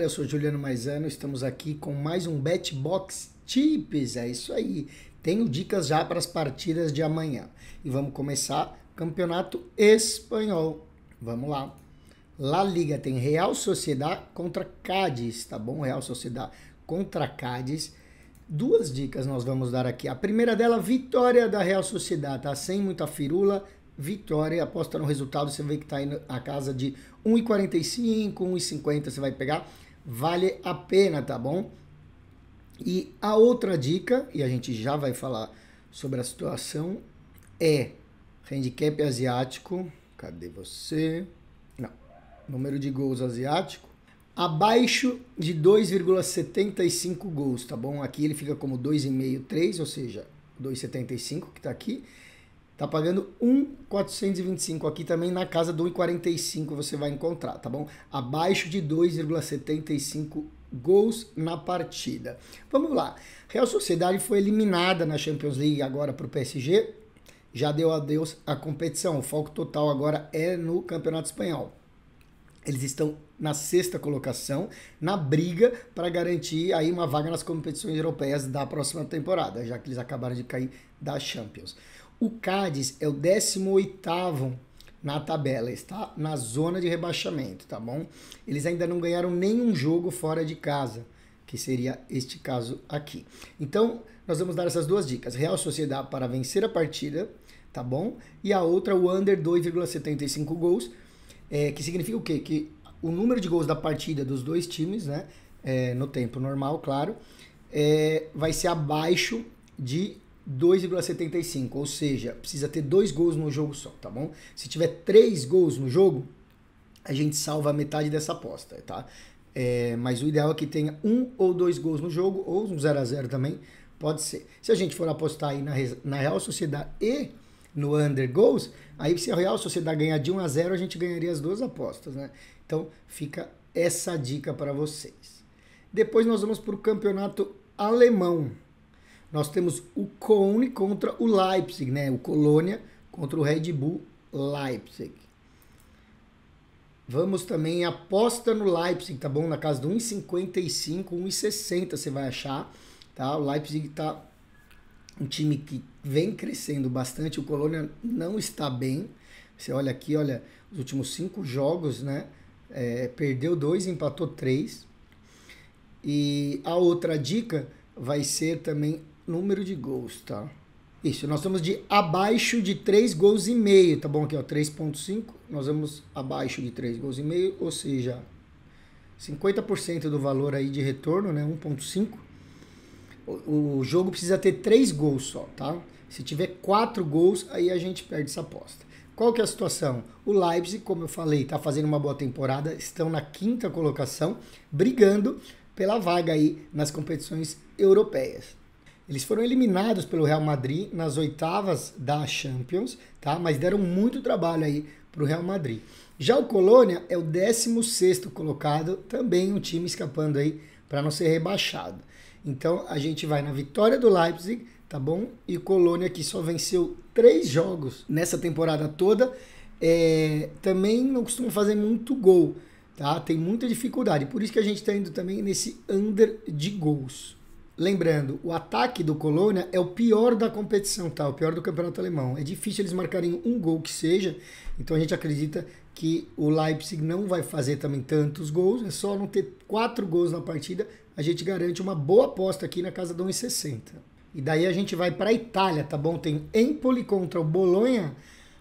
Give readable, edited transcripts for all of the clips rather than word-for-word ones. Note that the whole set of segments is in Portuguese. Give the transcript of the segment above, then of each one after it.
galera, eu sou Juliano Maisano, estamos aqui com mais um BetBox Tips, é isso aí. Tenho dicas já para as partidas de amanhã. E vamos começar Campeonato Espanhol. Vamos lá. La Liga tem Real Sociedad contra Cádiz, tá bom? Real Sociedad contra Cádiz. Duas dicas nós vamos dar aqui. A primeira dela, vitória da Real Sociedad, tá? Sem muita firula. Vitória, aposta no resultado, você vê que está aí a casa de 1,45, 1,50 você vai pegar, vale a pena, tá bom? E a outra dica, e a gente já vai falar sobre a situação, é handicap asiático, cadê você? Não, número de gols asiático, abaixo de 2,75 gols, tá bom? Aqui ele fica como 2,5, 3, ou seja, 2,75 que tá aqui. Tá pagando 1,425 aqui também na casa do 1,45 você vai encontrar, tá bom? Abaixo de 2,75 gols na partida. Vamos lá. Real Sociedade foi eliminada na Champions League agora para o PSG. Já deu adeus à competição. O foco total agora é no Campeonato Espanhol. Eles estão na sexta colocação, na briga para garantir aí uma vaga nas competições europeias da próxima temporada, já que eles acabaram de cair da Champions. O Cádiz é o 18º na tabela, está na zona de rebaixamento, tá bom? Eles ainda não ganharam nenhum jogo fora de casa, que seria este caso aqui. Então, nós vamos dar essas duas dicas. Real Sociedad para vencer a partida, tá bom? E a outra, o under 2,75 gols, que significa o quê? Que o número de gols da partida dos dois times, né, no tempo normal, claro, vai ser abaixo de 2,75, ou seja, precisa ter 2 gols no jogo só, tá bom? Se tiver 3 gols no jogo, a gente salva a metade dessa aposta, tá? Mas o ideal é que tenha 1 ou 2 gols no jogo, ou um 0 a 0 também, pode ser. Se a gente for apostar aí na Real Sociedad e no under goals, aí se a Real Sociedad ganhar de 1 a 0, a gente ganharia as duas apostas, né? Então fica essa dica para vocês. Depois nós vamos para o campeonato alemão. Nós temos o Köln contra o Leipzig, né? O Colônia contra o Red Bull Leipzig. Vamos também, aposta no Leipzig, tá bom? Na casa do 1,55, 1,60 você vai achar, tá? O Leipzig tá um time que vem crescendo bastante, o Colônia não está bem. Você olha aqui, olha, os últimos 5 jogos, né? Perdeu 2, empatou 3. E a outra dica vai ser também número de gols, tá? Isso, nós estamos de abaixo de 3 gols e meio, tá bom? Aqui, ó, 3,5, nós vamos abaixo de 3 gols e meio, ou seja, 50% do valor aí de retorno, né? 1,5. O jogo precisa ter 3 gols só, tá? Se tiver 4 gols, aí a gente perde essa aposta. Qual que é a situação? O Leipzig, como eu falei, tá fazendo uma boa temporada, estão na 5ª colocação, brigando pela vaga aí nas competições europeias. Eles foram eliminados pelo Real Madrid nas 8º da Champions, tá? Mas deram muito trabalho aí para o Real Madrid. Já o Colônia é o 16º colocado, também um time escapando aí para não ser rebaixado. Então a gente vai na vitória do Leipzig, tá bom? E o Colônia, que só venceu 3 jogos nessa temporada toda, também não costuma fazer muito gol, tá? Tem muita dificuldade, por isso que a gente está indo também nesse under de gols. Lembrando, o ataque do Colônia é o pior da competição, tá? O pior do campeonato alemão. É difícil eles marcarem um gol que seja, então a gente acredita que o Leipzig não vai fazer também tantos gols, é só não ter 4 gols na partida, a gente garante uma boa aposta aqui na casa de 1,60. E daí a gente vai para a Itália, tá bom? Tem Empoli contra o Bolonha.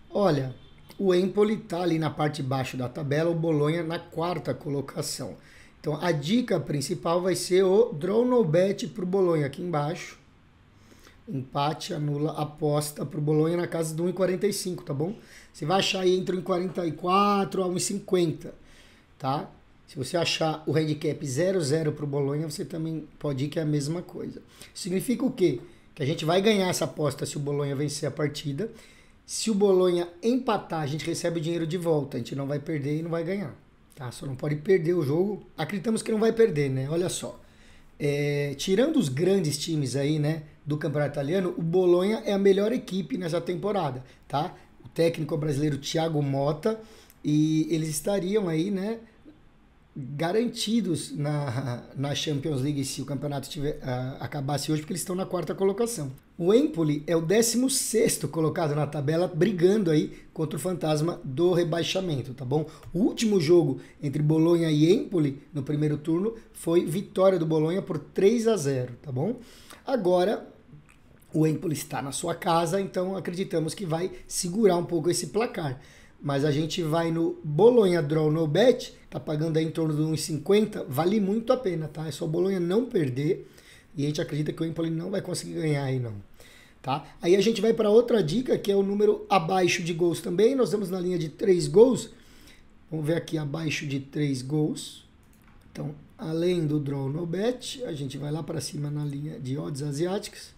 Olha, o Empoli tá ali na parte de baixo da tabela, o Bolonha na 4ª colocação. Então, a dica principal vai ser o draw no bet para o Bolonha aqui embaixo. Empate, anula, aposta para o Bolonha na casa do 1,45, tá bom? Você vai achar aí entre 1,44 a 1,50, tá? Se você achar o handicap 0,0 para o Bolonha, você também pode ir que é a mesma coisa. Significa o quê? Que a gente vai ganhar essa aposta se o Bolonha vencer a partida. Se o Bolonha empatar, a gente recebe o dinheiro de volta. A gente não vai perder e não vai ganhar. Tá? Só não pode perder o jogo. Acreditamos que não vai perder, né? Olha só. Tirando os grandes times aí, né, do campeonato italiano, o Bolonha é a melhor equipe nessa temporada, tá? O técnico brasileiro Thiago Motta, e eles estariam aí, né, garantidos na Champions League se o campeonato acabasse hoje, porque eles estão na 4ª colocação. O Empoli é o 16º colocado na tabela, brigando aí contra o fantasma do rebaixamento, tá bom? O último jogo entre Bolonha e Empoli, no primeiro turno, foi vitória do Bolonha por 3-0, tá bom? Agora, o Empoli está na sua casa, então acreditamos que vai segurar um pouco esse placar. Mas a gente vai no Bolonha Draw No Bet, tá pagando aí em torno de 1,50, vale muito a pena, tá? É só o Bolonha não perder e a gente acredita que o Empoli não vai conseguir ganhar aí não, tá? Aí a gente vai para outra dica, que é o número abaixo de gols também, nós vamos na linha de 3 gols, vamos ver aqui abaixo de 3 gols, então além do Draw No Bet, a gente vai lá para cima na linha de odds asiáticas,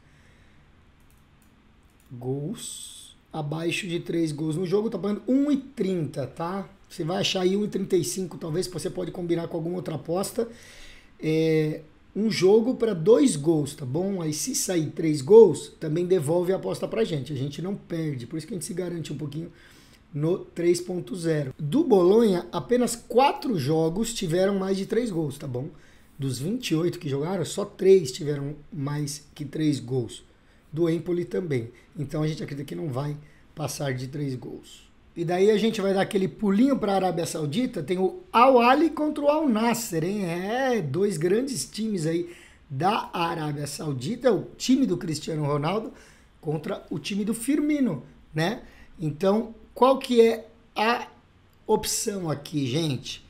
gols... Abaixo de 3 gols no jogo, tá pagando 1,30, tá? Você vai achar aí 1,35, talvez você pode combinar com alguma outra aposta. Um jogo para 2 gols, tá bom? Aí se sair 3 gols, também devolve a aposta pra gente. A gente não perde, por isso que a gente se garante um pouquinho no 3.0. Do Bolonha, apenas 4 jogos tiveram mais de 3 gols, tá bom? Dos 28 que jogaram, só 3 tiveram mais que 3 gols. Do Empoli também. Então a gente acredita que não vai passar de 3 gols. E daí a gente vai dar aquele pulinho para a Arábia Saudita. Tem o Al Ahly contra o Al Nassr, hein? 2 grandes times aí da Arábia Saudita. O time do Cristiano Ronaldo contra o time do Firmino, né? Então, qual que é a opção aqui, gente?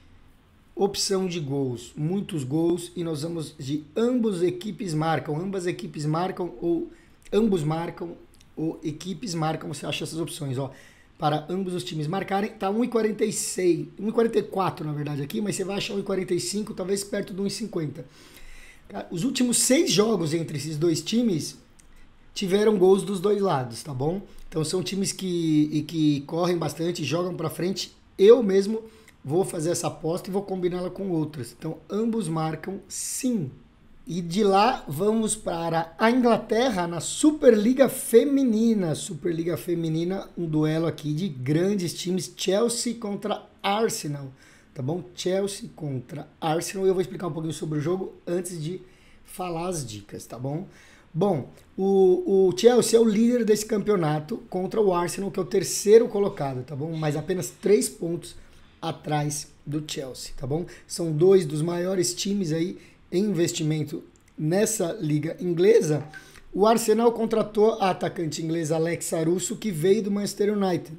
Opção de gols, muitos gols, e nós vamos de ambas equipes marcam ou ambos marcam ou equipes marcam, você acha essas opções, ó. Para ambos os times marcarem, tá 1,46, 1,44 na verdade aqui, mas você vai achar 1,45, talvez perto de 1,50. Os últimos 6 jogos entre esses dois times tiveram gols dos dois lados, tá bom? Então são times que correm bastante, jogam para frente. Eu mesmo vou fazer essa aposta e vou combiná-la com outras. Então ambos marcam sim. E de lá vamos para a Inglaterra na Superliga Feminina. Superliga Feminina, um duelo aqui de grandes times, Chelsea contra Arsenal, tá bom? Chelsea contra Arsenal. Eu vou explicar um pouquinho sobre o jogo antes de falar as dicas, tá bom? Bom, o Chelsea é o líder desse campeonato contra o Arsenal, que é o 3º colocado, tá bom? Mas apenas 3 pontos atrás do Chelsea, tá bom? São 2 dos maiores times aí em investimento nessa liga inglesa. O Arsenal contratou a atacante inglesa Alexa Russo, que veio do Manchester United,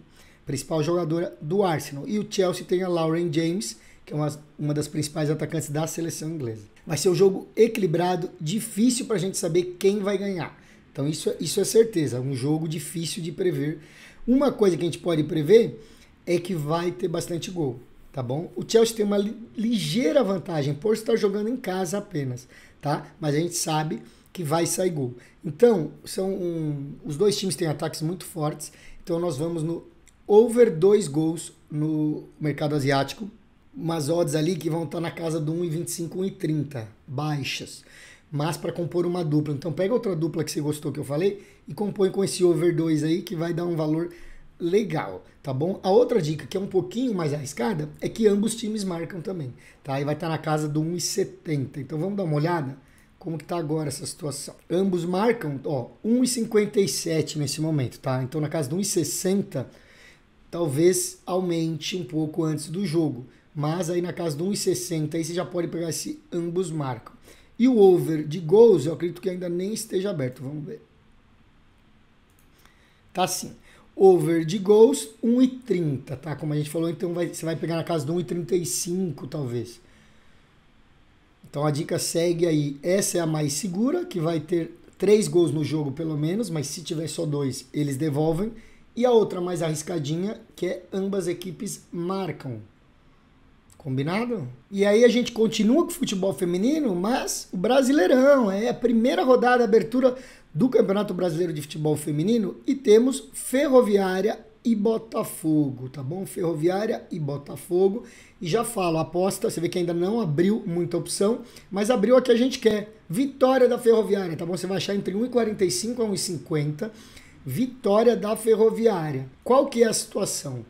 principal jogadora do Arsenal. E o Chelsea tem a Lauren James, que é uma das principais atacantes da seleção inglesa. Vai ser um jogo equilibrado, difícil para a gente saber quem vai ganhar. Então isso é certeza, um jogo difícil de prever. Uma coisa que a gente pode prever é que vai ter bastante gol. Tá bom? O Chelsea tem uma ligeira vantagem por estar jogando em casa apenas, tá? Mas a gente sabe que vai sair gol. Então, os dois times têm ataques muito fortes, então nós vamos no over 2 gols no mercado asiático, umas odds ali que vão estar na casa do 1,25, 1,30, baixas, mas para compor uma dupla. Então pega outra dupla que você gostou que eu falei e compõe com esse over 2 aí que vai dar um valor legal, tá bom? A outra dica, que é um pouquinho mais arriscada, é que ambos times marcam também, tá? E vai estar na casa do 1,70. Então vamos dar uma olhada como que tá agora essa situação. Ambos marcam, ó, 1,57 nesse momento, tá? Então na casa do 1,60, talvez aumente um pouco antes do jogo, mas aí na casa do 1,60 aí você já pode pegar esse ambos marcam. E o over de gols, eu acredito que ainda nem esteja aberto, vamos ver. Tá assim. Over de gols, 1,30, tá? Como a gente falou, então você vai pegar na casa de 1,35, talvez. Então a dica segue aí. Essa é a mais segura, que vai ter 3 gols no jogo pelo menos, mas se tiver só 2, eles devolvem. E a outra mais arriscadinha, que é ambas equipes marcam. Combinado? E aí a gente continua com o futebol feminino, mas o Brasileirão, é a primeira rodada, abertura do Campeonato Brasileiro de Futebol Feminino, e temos Ferroviária e Botafogo, tá bom? Ferroviária e Botafogo. E já falo, aposta, você vê que ainda não abriu muita opção, mas abriu a que a gente quer. Vitória da Ferroviária, tá bom? Você vai achar entre 1,45 a 1,50. Vitória da Ferroviária. Qual que é a situação?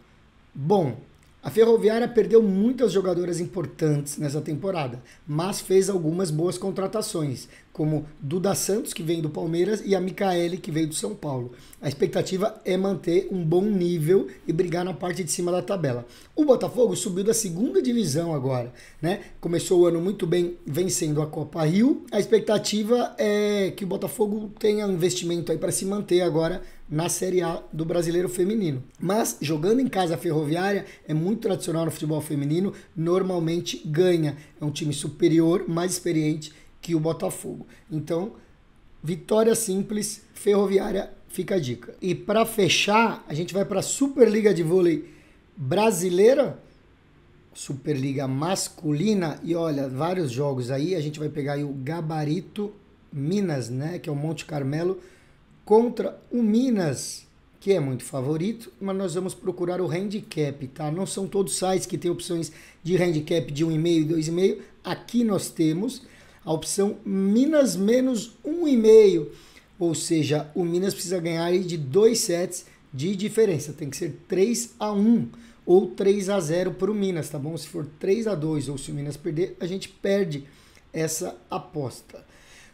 Bom, A Ferroviária perdeu muitas jogadoras importantes nessa temporada, mas fez algumas boas contratações, como Duda Santos, que veio do Palmeiras, e a Micaele, que veio do São Paulo. A expectativa é manter um bom nível e brigar na parte de cima da tabela. O Botafogo subiu da segunda divisão agora, né? Começou o ano muito bem vencendo a Copa Rio. A expectativa é que o Botafogo tenha um investimento aí para se manter agora na Série A do Brasileiro Feminino. Mas jogando em casa a Ferroviária é muito tradicional no futebol feminino, normalmente ganha. É um time superior, mais experiente que o Botafogo. Então, vitória simples, Ferroviária, fica a dica. E para fechar, a gente vai para a Superliga de Vôlei Brasileira, Superliga Masculina, e olha, vários jogos aí, a gente vai pegar aí o Gabarito Minas, né, que é o Monte Carmelo, contra o Minas, que é muito favorito, mas nós vamos procurar o handicap, tá? Não são todos sites que têm opções de handicap de 1,5 e 2,5. Aqui nós temos a opção Minas menos 1,5, ou seja, o Minas precisa ganhar aí de 2 sets de diferença. Tem que ser 3-1 ou 3-0 para o Minas, tá bom? Se for 3-2 ou se o Minas perder, a gente perde essa aposta.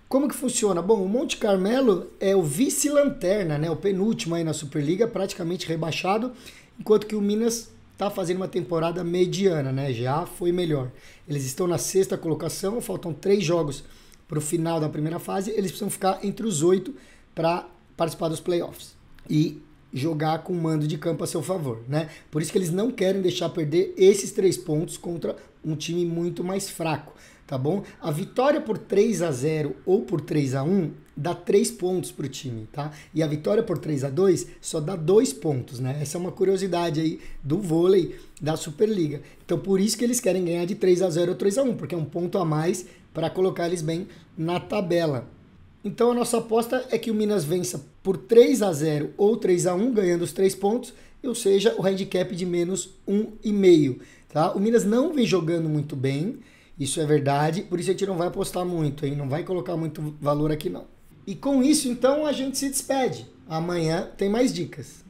Como que funciona? Bom, o Monte Carmelo é o vice-lanterna, né? O penúltimo aí na Superliga, praticamente rebaixado, enquanto que o Minas está fazendo uma temporada mediana, né? Já foi melhor. Eles estão na 6ª colocação, faltam 3 jogos para o final da primeira fase, eles precisam ficar entre os 8 para participar dos playoffs e jogar com mando de campo a seu favor, né? Por isso que eles não querem deixar perder esses 3 pontos contra um time muito mais fraco. Tá bom? A vitória por 3-0 ou por 3-1 dá 3 pontos para o time, tá? E a vitória por 3-2 só dá 2 pontos, né? Essa é uma curiosidade aí do vôlei da Superliga. Então, por isso que eles querem ganhar de 3-0 ou 3-1, porque é um ponto a mais para colocar eles bem na tabela. Então, a nossa aposta é que o Minas vença por 3-0 ou 3-1, ganhando os 3 pontos, ou seja, o handicap de menos 1,5, tá? O Minas não vem jogando muito bem, isso é verdade, por isso a gente não vai apostar muito, hein? Não vai colocar muito valor aqui não. E com isso, então, a gente se despede. Amanhã tem mais dicas.